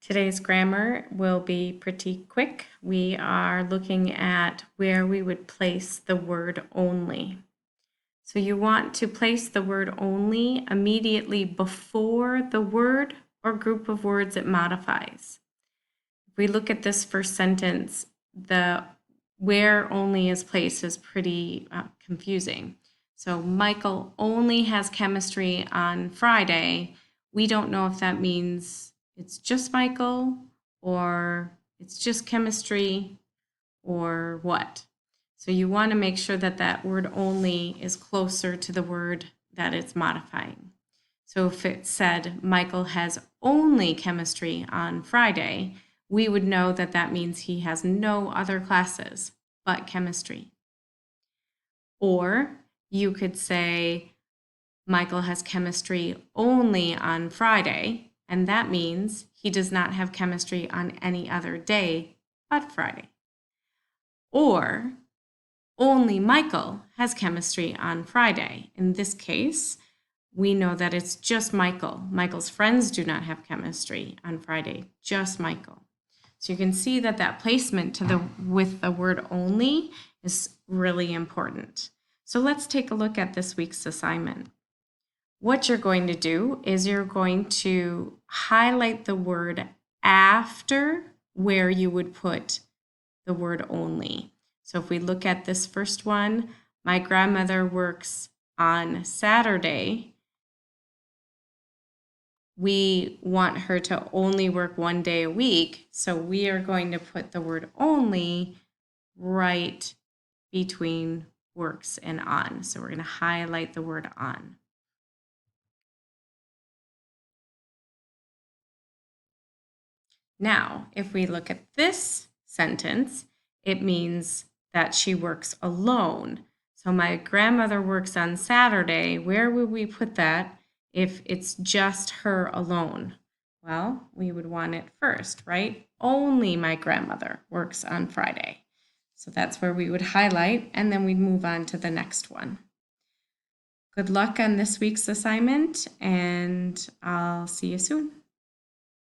Today's grammar will be pretty quick. We are looking at where we would place the word only. So you want to place the word only immediately before the word or group of words it modifies. If we look at this first sentence, the where only is placed is pretty confusing. So Michael only has chemistry on Friday. We don't know if that means it's just Michael or it's just chemistry or what. So you want to make sure that that word only is closer to the word that it's modifying. So if it said Michael has only chemistry on Friday, we would know that that means he has no other classes but chemistry. Or you could say Michael has chemistry only on Friday, and that means he does not have chemistry on any other day but Friday. Or only Michael has chemistry on Friday. In this case, we know that it's just Michael. Michael's friends do not have chemistry on Friday, just Michael. So you can see that that placement with the word only is really important. So let's take a look at this week's assignment. What you're going to do is you're going to highlight the word after where you would put the word only. So if we look at this first one, my grandmother works on Saturday. We want her to only work one day a week, so we are going to put the word only right between works and on. So we're going to highlight the word on. Now, if we look at this sentence, it means that she works alone. So my grandmother works on Saturday. Where would we put that if it's just her alone? Well, we would want it first, right? Only my grandmother works on Friday. So that's where we would highlight, and then we'd move on to the next one. Good luck on this week's assignment, and I'll see you soon.